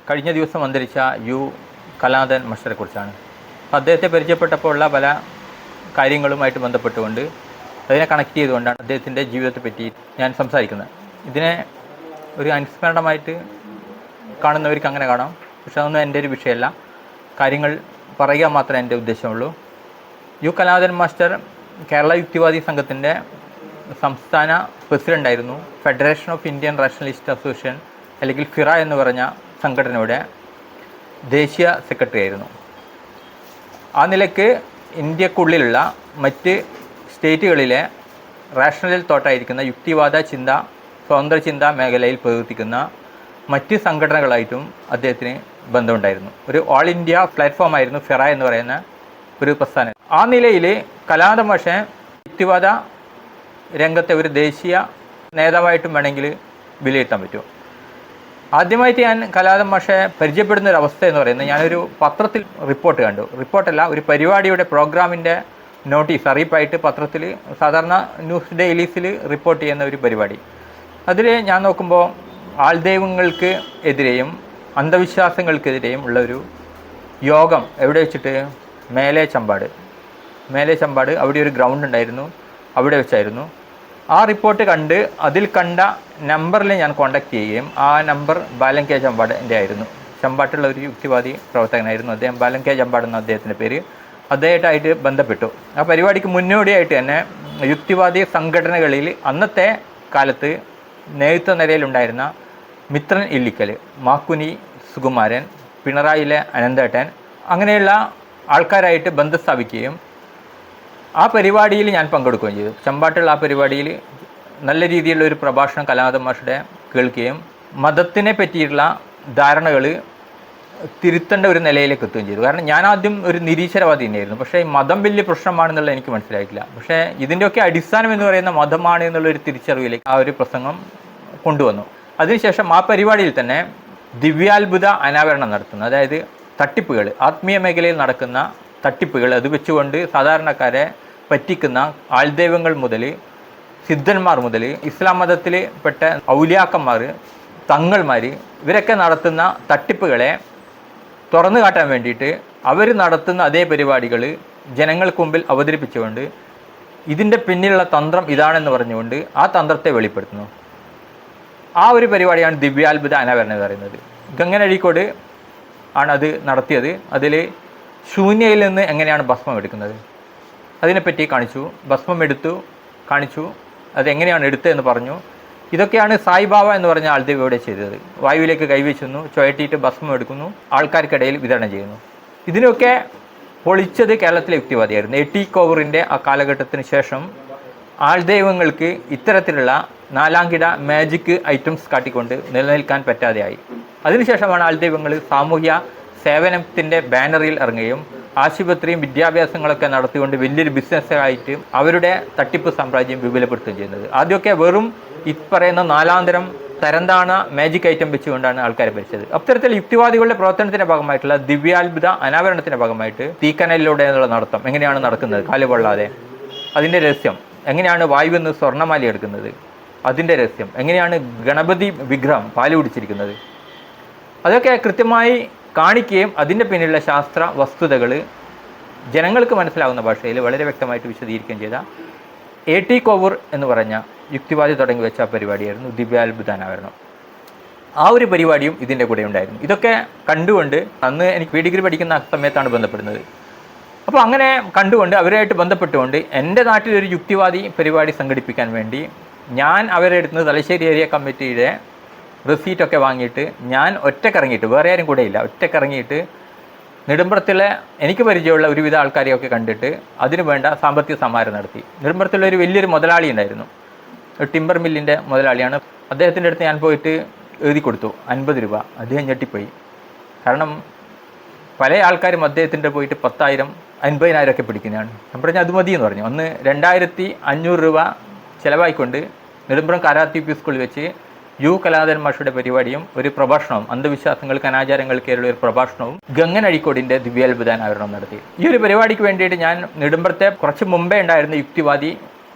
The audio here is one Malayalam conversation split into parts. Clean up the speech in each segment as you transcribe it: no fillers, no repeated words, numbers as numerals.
കഴിഞ്ഞ ദിവസം അന്തരിച്ച യു കലാധരൻ മാസ്റ്ററെക്കുറിച്ചാണ്. അദ്ദേഹത്തെ പരിചയപ്പെട്ടപ്പോൾ ഉള്ള പല കാര്യങ്ങളുമായിട്ട് ബന്ധപ്പെട്ടുകൊണ്ട് അതിനെ കണക്ട് ചെയ്തുകൊണ്ടാണ് അദ്ദേഹത്തിൻ്റെ ജീവിതത്തെപ്പറ്റി ഞാൻ സംസാരിക്കുന്നത്. ഇതിനെ ഒരു അനുസ്മരണമായിട്ട് കാണുന്നവർക്ക് അങ്ങനെ കാണാം, പക്ഷെ അതൊന്നും എൻ്റെ ഒരു വിഷയമല്ല. കാര്യങ്ങൾ പറയുക മാത്രമേ എൻ്റെ ഉദ്ദേശമുള്ളൂ. യു കലാധരൻ മാസ്റ്റർ കേരള യുക്തിവാദി സംഘത്തിൻ്റെ സംസ്ഥാന പ്രസിഡൻ്റായിരുന്നു. Federation of Indian rationalist association അല്ലെങ്കിൽ ഫിറ എന്ന് പറഞ്ഞ സംഘടനയുടെ ദേശീയ സെക്രട്ടറി ആയിരുന്നു. ആ നിലയ്ക്ക് ഇന്ത്യക്കുള്ളിലുള്ള മറ്റ് സ്റ്റേറ്റുകളിലെ റാഷണൽ തോട്ടായിരിക്കുന്ന യുക്തിവാദ ചിന്ത, സ്വതന്ത്ര ചിന്ത മേഖലയിൽ പ്രവർത്തിക്കുന്ന മറ്റ് സംഘടനകളായിട്ടും അദ്ദേഹത്തിന് ബന്ധമുണ്ടായിരുന്നു. ഒരു ഓൾ ഇന്ത്യ പ്ലാറ്റ്ഫോം ആയിരുന്നു ഫിറ എന്ന് പറയുന്ന ഒരു പ്രസ്ഥാനം. ആ നിലയിൽ കലാധരൻ മാഷെ യുക്തിവാദ രംഗത്തെ ഒരു ദേശീയ നേതാവായിട്ടും വേണമെങ്കിൽ വിലയിരുത്താൻ പറ്റും. ആദ്യമായിട്ട് ഞാൻ കലാധരൻ മാഷെ പരിചയപ്പെടുന്ന ഒരു അവസ്ഥ എന്ന് പറയുന്നത്, ഞാനൊരു പത്രത്തിൽ റിപ്പോർട്ട് കണ്ടു. റിപ്പോർട്ടല്ല, ഒരു പരിപാടിയുടെ പ്രോഗ്രാമിൻ്റെ നോട്ടീസ് അറിയിപ്പായിട്ട് പത്രത്തിൽ, സാധാരണ ന്യൂസ് ഡെയിലീസിൽ റിപ്പോർട്ട് ചെയ്യുന്ന ഒരു പരിപാടി. അതിൽ ഞാൻ നോക്കുമ്പോൾ ആൾദൈവങ്ങൾക്ക് എതിരെയും അന്ധവിശ്വാസങ്ങൾക്കെതിരെയും ഉള്ള ഒരു യോഗം എവിടെ വെച്ചിട്ട്, മേലെ ചമ്പാട് അവിടെ ഒരു ഗ്രൗണ്ട് ഉണ്ടായിരുന്നു, അവിടെ വെച്ചായിരുന്നു. ആ റിപ്പോർട്ട് കണ്ട് അതിൽ കണ്ട നമ്പറിൽ ഞാൻ കോൺടാക്റ്റ് ചെയ്യുകയും ആ നമ്പർ ബാലൻ കെ ചമ്പാടിൻ്റെ ആയിരുന്നു. ചമ്പാട്ടുള്ള ഒരു യുക്തിവാദി പ്രവർത്തകനായിരുന്നു അദ്ദേഹം. ബാലൻ കെ ചമ്പാട് എന്ന അദ്ദേഹത്തിൻ്റെ പേര്. അദ്ദേഹമായിട്ട് ബന്ധപ്പെട്ടു. ആ പരിപാടിക്ക് മുന്നോടിയായിട്ട് തന്നെ യുക്തിവാദി സംഘടനകളിൽ അന്നത്തെ കാലത്ത് നേതൃത്വ നിരയിലുണ്ടായിരുന്ന മിത്രൻ ഇല്ലിക്കൽ, മാക്കുനി സുകുമാരൻ, പിണറായിയിലെ അനന്തേട്ടൻ, അങ്ങനെയുള്ള ആൾക്കാരായിട്ട് ബന്ധം സ്ഥാപിക്കുകയും ആ പരിപാടിയിൽ ഞാൻ പങ്കെടുക്കുകയും ചെയ്തു. ചമ്പാട്ടുള്ള ആ പരിപാടിയിൽ നല്ല രീതിയിലുള്ള ഒരു പ്രഭാഷണം കലാധരൻ മാഷുടെ കേൾക്കുകയും മതത്തിനെ പറ്റിയിട്ടുള്ള ധാരണകൾ തിരുത്തേണ്ട ഒരു നിലയിലേക്ക് എത്തുകയും ചെയ്തു. കാരണം ഞാൻ ആദ്യം ഒരു നിരീശ്വരവാദി തന്നെയായിരുന്നു. പക്ഷേ മതം വലിയ പ്രശ്നമാണെന്നുള്ളത് എനിക്ക് മനസ്സിലായിട്ടില്ല. പക്ഷേ ഇതിൻ്റെയൊക്കെ അടിസ്ഥാനം എന്ന് പറയുന്ന മതമാണ് എന്നുള്ളൊരു തിരിച്ചറിവിലേക്ക് ആ ഒരു പ്രസംഗം കൊണ്ടുവന്നു. അതിനുശേഷം ആ പരിപാടിയിൽ തന്നെ ദിവ്യാത്ഭുത അനാവരണം നടത്തുന്നു. അതായത് തട്ടിപ്പുകൾ, ആത്മീയ മേഖലയിൽ നടക്കുന്ന തട്ടിപ്പുകൾ, അത് വെച്ചുകൊണ്ട് സാധാരണക്കാരെ പറ്റിക്കുന്ന ആൾദൈവങ്ങൾ മുതൽ സിദ്ധന്മാർ മുതൽ ഇസ്ലാം മതത്തിൽ പെട്ട ഔലിയാക്കന്മാർ, തങ്ങൾമാർ, ഇവരൊക്കെ നടത്തുന്ന തട്ടിപ്പുകളെ തുറന്നു കാട്ടാൻ വേണ്ടിയിട്ട് അവർ നടത്തുന്ന അതേ പരിപാടികൾ ജനങ്ങൾക്ക് മുമ്പിൽ അവതരിപ്പിച്ചുകൊണ്ട് ഇതിൻ്റെ പിന്നിലുള്ള തന്ത്രം ഇതാണെന്ന് പറഞ്ഞുകൊണ്ട് ആ തന്ത്രത്തെ വെളിപ്പെടുത്തുന്നു. ആ ഒരു പരിപാടിയാണ് ദിവ്യാത്ഭുത അനാവരണം എന്ന് പറയുന്നത്. ഗംഗൻ അഴീക്കോട് ആണ് അത് നടത്തിയത്. അതിൽ ശൂന്യയിൽ നിന്ന് എങ്ങനെയാണ് ഭസ്മം എടുക്കുന്നത് അതിനെപ്പറ്റി കാണിച്ചു. ഭസ്മം എടുത്തു കാണിച്ചു, അതെങ്ങനെയാണ് എടുത്തതെന്ന് പറഞ്ഞു. ഇതൊക്കെയാണ് സായിബാബ എന്ന് പറഞ്ഞ ആൾദൈവം ഇവിടെ ചെയ്തത്. വായുവിലേക്ക് കൈവച്ചുന്നു, ചുഴറ്റിയിട്ട് ഭസ്മം എടുക്കുന്നു, ആൾക്കാർക്കിടയിൽ വിതരണം ചെയ്യുന്നു. ഇതിനൊക്കെ പൊളിച്ചത് കേരളത്തിലെ യുക്തിവാദിയായിരുന്നു. എ ടി കോവൂറിൻ്റെ ആ കാലഘട്ടത്തിന് ശേഷം ആൾദൈവങ്ങൾക്ക് ഇത്തരത്തിലുള്ള നാലാംകിട മാജിക് ഐറ്റംസ് കാട്ടിക്കൊണ്ട് നിലനിൽക്കാൻ പറ്റാതെയായി. അതിനുശേഷമാണ് ആൾദൈവങ്ങൾ സാമൂഹ്യ സേവനത്തിൻ്റെ ബാനറിൽ ഇറങ്ങുകയും ആശുപത്രിയും വിദ്യാഭ്യാസങ്ങളൊക്കെ നടത്തിക്കൊണ്ട് വലിയൊരു ബിസിനസ്സായിട്ട് അവരുടെ തട്ടിപ്പ് സാമ്രാജ്യം വിപുലപ്പെടുത്തുകയും ചെയ്യുന്നത്. ആദ്യമൊക്കെ വെറും പറയുന്ന നാലാന്തരം തരംതാണ മാജിക് ഐറ്റം വെച്ചുകൊണ്ടാണ് ആൾക്കാരെ ഭരിച്ചത്. അത്തരത്തിൽ യുക്തിവാദികളുടെ പ്രവർത്തനത്തിൻ്റെ ഭാഗമായിട്ടുള്ള ദിവ്യാത്ഭുത അനാവരണത്തിൻ്റെ ഭാഗമായിട്ട് തീക്കനലിലൂടെ എന്നുള്ള നടത്തം എങ്ങനെയാണ് നടക്കുന്നത് കാലുകൊള്ളാതെ, അതിൻ്റെ രഹസ്യം എങ്ങനെയാണ് വായുവെന്ന് സ്വർണ്ണമാലി എടുക്കുന്നത്, അതിൻ്റെ രഹസ്യം എങ്ങനെയാണ് ഗണപതി വിഗ്രഹം പാല് കുടിച്ചിരിക്കുന്നത്, അതൊക്കെ കൃത്യമായി കാണിക്കുകയും അതിൻ്റെ പിന്നിലുള്ള ശാസ്ത്ര വസ്തുതകൾ ജനങ്ങൾക്ക് മനസ്സിലാവുന്ന ഭാഷയിൽ വളരെ വ്യക്തമായിട്ട് വിശദീകരിക്കുകയും ചെയ്ത എ ടി കോവൂർ എന്ന് പറഞ്ഞ യുക്തിവാദി തുടങ്ങി വെച്ച പരിപാടിയായിരുന്നു ദിവ്യാത്ഭുത അനാവരണം. ആ ഒരു പരിപാടിയും ഇതിൻ്റെ കൂടെ ഉണ്ടായിരുന്നു. ഇതൊക്കെ കണ്ടുകൊണ്ട് അന്ന് എനിക്ക് പി ഡിഗ്രി പഠിക്കുന്ന സമയത്താണ് ബന്ധപ്പെടുന്നത്. അപ്പോൾ അങ്ങനെ കണ്ടുകൊണ്ട് അവരുമായിട്ട് ബന്ധപ്പെട്ടുകൊണ്ട് എൻ്റെ നാട്ടിലൊരു യുക്തിവാദി പരിപാടി സംഘടിപ്പിക്കാൻ വേണ്ടി ഞാൻ അവരുടെ അടുത്ത് തലശ്ശേരി ഏരിയ കമ്മിറ്റിയുടെ റെസീറ്റൊക്കെ വാങ്ങിയിട്ട് ഞാൻ ഒറ്റക്കിറങ്ങിയിട്ട്, വേറെ ആരും കൂടെ ഇല്ല, ഒറ്റക്കിറങ്ങിയിട്ട് നെടുമ്പുറത്തിലെ എനിക്ക് പരിചയമുള്ള ഒരുവിധ ആൾക്കാരെയൊക്കെ കണ്ടിട്ട് അതിനു വേണ്ട സാമ്പത്തിക സമാഹരണം നടത്തി. നെടുമ്പുറത്തുള്ള ഒരു വലിയൊരു മുതലാളി ഉണ്ടായിരുന്നു, ടിമ്പർ മില്ലിൻ്റെ മുതലാളിയാണ്. അദ്ദേഹത്തിൻ്റെ അടുത്ത് ഞാൻ പോയിട്ട് എഴുതി കൊടുത്തു 50 രൂപ. അദ്ദേഹം ഞെട്ടിപ്പോയി. കാരണം പല ആൾക്കാരും അദ്ദേഹത്തിൻ്റെ പോയിട്ട് 10,000 50,000 ഒക്കെ പിടിക്കുന്നതാണ്. ഞാൻ പറഞ്ഞാൽ അത് മതി എന്ന് പറഞ്ഞു. അന്ന് 2,500 രൂപ ചിലവായിക്കൊണ്ട് നെടുമ്പുറം കാരാത്തി പി സ്കൂളിൽ വെച്ച് യു കലാധരൻ മാഷുടെ പരിപാടിയും ഒരു പ്രഭാഷണവും, അന്ധവിശ്വാസങ്ങൾക്ക് അനാചാരങ്ങൾക്കേറുള്ള ഒരു പ്രഭാഷണവും ഗംഗൻ അഴീക്കോടിൻ്റെ ദിവ്യാത്ഭുത അനാവരണം നടത്തി. ഈ ഒരു പരിപാടിക്ക് വേണ്ടിയിട്ട് ഞാൻ നെടുമ്പുറത്തെ കുറച്ച് മുമ്പേ ഉണ്ടായിരുന്ന യുക്തിവാദി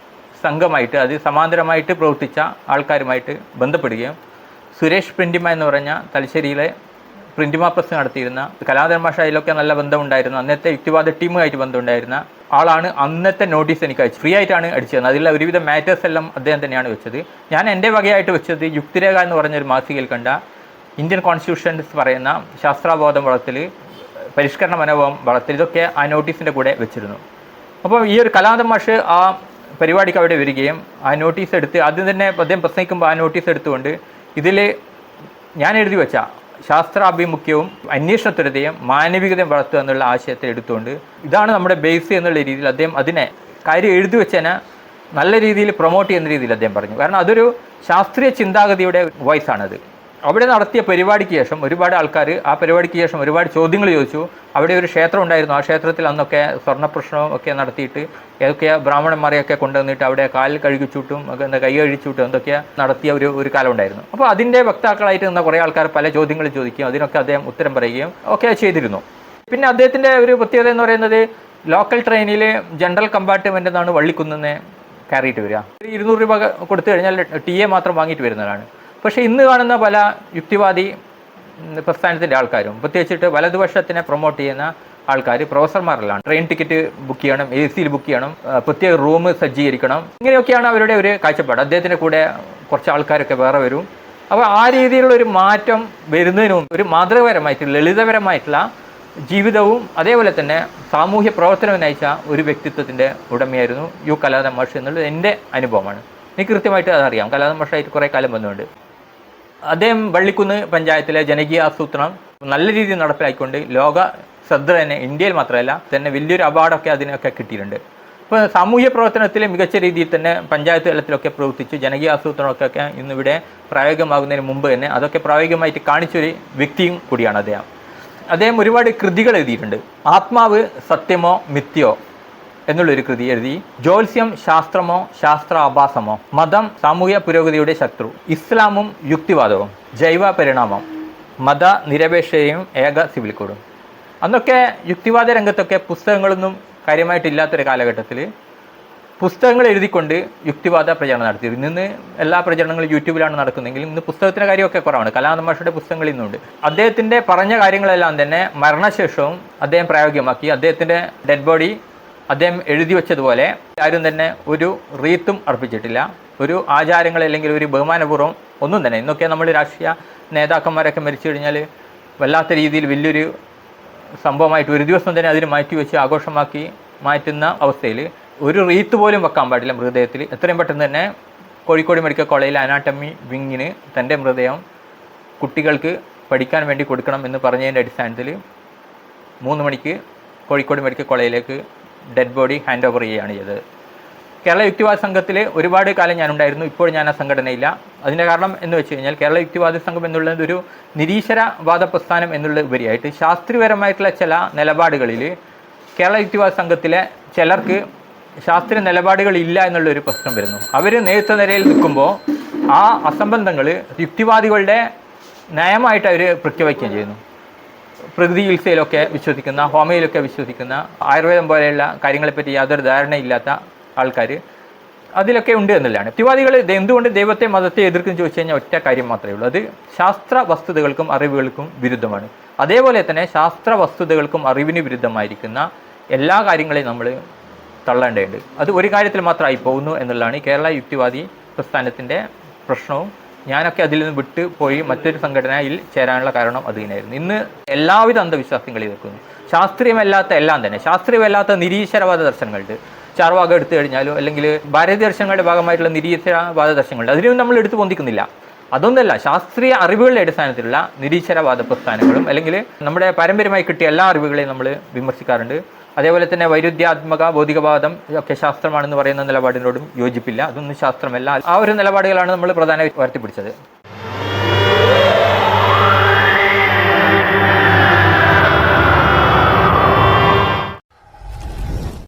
സംഘമായിട്ട്, അത് സമാന്തരമായിട്ട് പ്രവർത്തിച്ച ആൾക്കാരുമായിട്ട് ബന്ധപ്പെടുകയും സുരേഷ് പ്രിൻറ്റിമ എന്ന് പറഞ്ഞ തലശ്ശേരിയിലെ പ്രിന്റിമ പ്രസ് നടത്തിയിരുന്ന കലാധരൻ മാഷ്, അതിലൊക്കെ നല്ല ബന്ധമുണ്ടായിരുന്നു. അന്നത്തെ യുക്തിവാദ ടീമുമായിട്ട് ബന്ധമുണ്ടായിരുന്ന ആളാണ് അന്നത്തെ നോട്ടീസ് എനിക്ക് അയച്ചു. ഫ്രീ ആയിട്ടാണ് അടിച്ചു തന്നത്. അതിലുള്ള ഒരുവിധ മാറ്റേഴ്സ് എല്ലാം അദ്ദേഹം തന്നെയാണ് വെച്ചത്. ഞാൻ എൻ്റെ വകയായിട്ട് വെച്ചത് യുക്തിരേഖ എന്ന് പറഞ്ഞൊരു മാസികയിൽ കണ്ട ഇന്ത്യൻ കോൺസ്റ്റിറ്റ്യൂഷൻസ് പറയുന്ന ശാസ്ത്രാബോധം വളർത്തൽ, പരിഷ്കരണ മനോഭാവം വളർത്തൽ, ഇതൊക്കെ ആ നോട്ടീസിൻ്റെ കൂടെ വെച്ചിരുന്നു. അപ്പോൾ ഈ ഒരു കലാധരൻ മാഷ് ആ പരിപാടിക്ക് അവിടെ വരികയും ആ നോട്ടീസ് എടുത്ത് ആദ്യം തന്നെ അദ്ദേഹം പ്രസംഗിക്കുമ്പോൾ ആ നോട്ടീസ് എടുത്തുകൊണ്ട് ഇതിൽ ഞാൻ എഴുതി വെച്ച ശാസ്ത്രാഭിമുഖ്യവും അന്വേഷണത്വരതയും മാനവികതയും വളർത്തുക എന്നുള്ള ആശയത്തെ എടുത്തുകൊണ്ട് ഇതാണ് നമ്മുടെ ബേസ് എന്നുള്ള രീതിയിൽ അദ്ദേഹം അതിനെ കാര്യം എഴുതി വെച്ചതിനെ നല്ല രീതിയിൽ പ്രൊമോട്ട് ചെയ്യുന്ന രീതിയിൽ അദ്ദേഹം പറഞ്ഞു. കാരണം അതൊരു ശാസ്ത്രീയ ചിന്താഗതിയുടെ വോയിസാണത്. അവിടെ നടത്തിയ പരിപാടിക്ക് ശേഷം ഒരുപാട് ആൾക്കാർ ആ പരിപാടിക്ക് ശേഷം ഒരുപാട് ചോദ്യങ്ങൾ ചോദിച്ചു. അവിടെ ഒരു ക്ഷേത്രം ഉണ്ടായിരുന്നു. ആ ക്ഷേത്രത്തിൽ അന്നൊക്കെ സ്വർണ്ണപ്രശ്നവും ഒക്കെ നടത്തിയിട്ട് ഏതൊക്കെ ബ്രാഹ്മണന്മാരെയൊക്കെ കൊണ്ടുവന്നിട്ട് അവിടെ കാലിൽ കഴുകിച്ചൂട്ടും എന്താ കൈ കഴിച്ചൂട്ടും എന്തൊക്കെ നടത്തിയ ഒരു കാലം ഉണ്ടായിരുന്നു. അപ്പോൾ അതിൻ്റെ വക്താക്കളായിട്ട് നിന്ന കുറേ ആൾക്കാർ പല ചോദ്യങ്ങൾ ചോദിക്കുകയും അതിനൊക്കെ അദ്ദേഹം ഉത്തരം പറയുകയും ഒക്കെ ചെയ്തിരുന്നു. പിന്നെ അദ്ദേഹത്തിൻ്റെ ഒരു പ്രത്യേകത എന്ന് പറയുന്നത് ലോക്കൽ ട്രെയിനിൽ ജനറൽ കമ്പാർട്ട്മെൻ്റ് എന്നാണ് വള്ളിക്കുന്നിനെ കയറിയിട്ട് വരിക. 200 രൂപ കൊടുത്തു കഴിഞ്ഞാൽ ടി എ മാത്രം വാങ്ങിയിട്ട് വരുന്നതാണ്. പക്ഷേ ഇന്ന് കാണുന്ന പല യുക്തിവാദി പ്രസ്ഥാനത്തിൻ്റെ ആൾക്കാരും പ്രത്യേകിച്ചിട്ട് വലതുപക്ഷത്തിനെ പ്രൊമോട്ട് ചെയ്യുന്ന ആൾക്കാർ പ്രൊഫസർമാരെല്ലാം ട്രെയിൻ ടിക്കറ്റ് ബുക്ക് ചെയ്യണം, AC ബുക്ക് ചെയ്യണം, പ്രത്യേക റൂം സജ്ജീകരിക്കണം, ഇങ്ങനെയൊക്കെയാണ് അവരുടെ ഒരു കാഴ്ചപ്പാട്. അദ്ദേഹത്തിൻ്റെ കൂടെ കുറച്ച് ആൾക്കാരൊക്കെ വേറെ വരും. അപ്പോൾ ആ രീതിയിലുള്ള ഒരു മാറ്റം വരുന്നതിനും ഒരു മാതൃകപരമായിട്ടുള്ള ലളിതപരമായിട്ടുള്ള ജീവിതവും അതേപോലെ തന്നെ സാമൂഹ്യ പ്രവർത്തനവും നയിച്ച ഒരു വ്യക്തിത്വത്തിൻ്റെ ഉടമയായിരുന്നു യു കലാധരൻ മാഷ് എന്നുള്ളത് എൻ്റെ അനുഭവമാണ്. എനിക്ക് കൃത്യമായിട്ട് അതറിയാം. കലാധരൻ മാഷായിട്ട് കുറേ കാലം വന്നുകൊണ്ട് അദ്ദേഹം വള്ളിക്കുന്ന് പഞ്ചായത്തിലെ ജനകീയ ആസൂത്രണം നല്ല രീതിയിൽ നടപ്പിലാക്കിക്കൊണ്ട് ലോക ശ്രദ്ധ തന്നെ ഇന്ത്യയിൽ മാത്രമല്ല തന്നെ വലിയൊരു അവാർഡൊക്കെ അതിനൊക്കെ കിട്ടിയിട്ടുണ്ട്. ഇപ്പോൾ സാമൂഹ്യ പ്രവർത്തനത്തിൽ മികച്ച രീതിയിൽ തന്നെ പഞ്ചായത്ത് തലത്തിലൊക്കെ പ്രവർത്തിച്ച് ജനകീയ ആസൂത്രണമൊക്കെ ഇന്നിവിടെ പ്രായോഗികമാകുന്നതിന് മുമ്പ് തന്നെ അതൊക്കെ പ്രായോഗികമായിട്ട് കാണിച്ചൊരു വ്യക്തിയും കൂടിയാണ് അദ്ദേഹം. അദ്ദേഹം ഒരുപാട് കൃതികൾ എഴുതിയിട്ടുണ്ട്. ആത്മാവ് സത്യമോ മിഥ്യോ എന്നുള്ളൊരു കൃതി എഴുതി. ജ്യോത്സ്യം ശാസ്ത്രമോ ശാസ്ത്ര ആഭാസമോ, മതം സാമൂഹ്യ പുരോഗതിയുടെ ശത്രു, ഇസ്ലാമും യുക്തിവാദവും, ജൈവ പരിണാമം, മത നിരപേക്ഷതയും ഏക സിവിൽ കോഡും. അന്നൊക്കെ യുക്തിവാദ രംഗത്തൊക്കെ പുസ്തകങ്ങളൊന്നും കാര്യമായിട്ടില്ലാത്തൊരു കാലഘട്ടത്തിൽ പുസ്തകങ്ങൾ എഴുതിക്കൊണ്ട് യുക്തിവാദ പ്രചരണം നടത്തിയിരുന്നു. ഇന്ന് എല്ലാ പ്രചരണങ്ങളും യൂട്യൂബിലാണ് നടക്കുന്നതെങ്കിലും ഇന്ന് പുസ്തകത്തിൻ്റെ കാര്യമൊക്കെ കുറവാണ്. കലാധരൻ മാഷുടെ പുസ്തകങ്ങൾ ഇന്നുണ്ട്. അദ്ദേഹത്തിൻ്റെ പറഞ്ഞ കാര്യങ്ങളെല്ലാം തന്നെ മരണശേഷവും അദ്ദേഹം പ്രായോഗികമാക്കി. അദ്ദേഹത്തിൻ്റെ ഡെഡ് ബോഡി അദ്ദേഹം എഴുതി വെച്ചതുപോലെ ആരും തന്നെ ഒരു റീത്തും അർപ്പിച്ചിട്ടില്ല. ഒരു ആചാരങ്ങൾ അല്ലെങ്കിൽ ഒരു ബഹുമാനപൂർവ്വം ഒന്നും തന്നെ. ഇന്നൊക്കെ നമ്മൾ രാഷ്ട്രീയ നേതാക്കന്മാരൊക്കെ മരിച്ചു കഴിഞ്ഞാൽ വല്ലാത്ത രീതിയിൽ വലിയൊരു സംഭവമായിട്ട് ഒരു ദിവസം തന്നെ അതിന് മാറ്റിവെച്ച് ആഘോഷമാക്കി മാറ്റുന്ന അവസ്ഥയിൽ ഒരു റീത്ത് പോലും വെക്കാൻ പാടില്ല മൃതദേഹത്തിൽ. എത്രയും പെട്ടെന്ന് തന്നെ കോഴിക്കോട് മെഡിക്കൽ കോളേജിലെ അനാട്ടമി വിങ്ങിന് തൻ്റെ മൃതദേഹം കുട്ടികൾക്ക് പഠിക്കാൻ വേണ്ടി കൊടുക്കണം എന്ന് പറഞ്ഞതിൻ്റെ അടിസ്ഥാനത്തിൽ 3 മണിക്ക് കോഴിക്കോട് മെഡിക്കൽ കോളേജിലേക്ക് ഡെഡ് ബോഡി ഹാൻഡ് ഓവർ ചെയ്യുകയാണ് ചെയ്തത്. കേരള യുക്തിവാദ സംഘത്തിൽ ഒരുപാട് കാലം ഞാനുണ്ടായിരുന്നു. ഇപ്പോൾ ഞാൻ ആ സംഘടനയില്ല. അതിൻ്റെ കാരണം എന്ന് വെച്ച് കഴിഞ്ഞാൽ കേരള യുക്തിവാദ സംഘം എന്നുള്ളത് ഒരു നിരീശ്വരവാദ പ്രസ്ഥാനം എന്നുള്ള ഉപരിയായിട്ട് ശാസ്ത്രീയപരമായിട്ടുള്ള ചില നിലപാടുകളിൽ കേരള യുക്തിവാദ സംഘത്തിലെ ചിലർക്ക് ശാസ്ത്രീയ നിലപാടുകളില്ല എന്നുള്ളൊരു പ്രശ്നം വരുന്നു. അവർ നേതൃത്വ നിരയിൽ നിൽക്കുമ്പോൾ ആ അസംബന്ധങ്ങൾ യുക്തിവാദികളുടെ നയമായിട്ട് അവർ പ്രഖ്യാപിക്കുകയും ചെയ്യുന്നു. പ്രകൃതി ചികിത്സയിലൊക്കെ വിശ്വസിക്കുന്ന, ഹോമിയോയിലൊക്കെ വിശ്വസിക്കുന്ന, ആയുർവേദം പോലെയുള്ള കാര്യങ്ങളെപ്പറ്റി യാതൊരു ധാരണയില്ലാത്ത ആൾക്കാർ അതിലൊക്കെ ഉണ്ട് എന്നുള്ളതാണ്. യുക്തിവാദികൾ എന്തുകൊണ്ട് ദൈവത്തെ മതത്തെ എതിർക്കും ചോദിച്ചു കഴിഞ്ഞാൽ ഒറ്റ കാര്യം മാത്രമേ ഉള്ളൂ. അത് ശാസ്ത്ര വസ്തുതകൾക്കും അറിവുകൾക്കും വിരുദ്ധമാണ്. അതേപോലെ തന്നെ ശാസ്ത്ര വസ്തുതകൾക്കും അറിവിന് വിരുദ്ധമായിരിക്കുന്ന എല്ലാ കാര്യങ്ങളെയും നമ്മൾ തള്ളേണ്ടതുണ്ട്. അത് ഒരു കാര്യത്തിൽ മാത്രമായി പോകുന്നു എന്നുള്ളതാണ് ഈ കേരള യുക്തിവാദി പ്രസ്ഥാനത്തിൻ്റെ പ്രശ്നവും. ഞാനൊക്കെ അതിൽ നിന്ന് വിട്ട് പോയി മറ്റൊരു സംഘടനയിൽ ചേരാനുള്ള കാരണം അത് തന്നെയായിരുന്നു. ഇന്ന് എല്ലാവിധ അന്ധവിശ്വാസങ്ങളും എതിർക്കുന്നു. ശാസ്ത്രീയമല്ലാത്ത എല്ലാം തന്നെ, ശാസ്ത്രീയമല്ലാത്ത നിരീശ്വരവാദ ദർശനങ്ങളുണ്ട്. ചാർവാകം എടുത്തു കഴിഞ്ഞാലോ അല്ലെങ്കിൽ ഭാരതീയ ദർശനങ്ങളുടെ ഭാഗമായിട്ടുള്ള നിരീശ്വരവാദ ദർശനങ്ങളുണ്ട്. അതിനൊന്നും നമ്മൾ എടുത്തു പൊന്തിക്കുന്നില്ല. അതൊന്നല്ല, ശാസ്ത്രീയ അറിവുകളുടെ അടിസ്ഥാനത്തിലുള്ള നിരീശ്വരവാദ പ്രസ്ഥാനങ്ങളും അല്ലെങ്കിൽ നമ്മുടെ പാരമ്പര്യമായി കിട്ടിയ എല്ലാ അറിവുകളെയും നമ്മൾ വിമർശിക്കാറുണ്ട്. അതേപോലെ തന്നെ വൈരുദ്ധ്യാത്മക ഭൗതികവാദം ഒക്കെ ശാസ്ത്രമാണെന്ന് പറയുന്ന നിലപാടിനോടും യോജിപ്പില്ല. അതൊന്നും ശാസ്ത്രമല്ല. ആ ഒരു നിലപാടുകളാണ് നമ്മൾ പ്രധാനമായിട്ട് ഉയർത്തിപ്പിടിച്ചത്.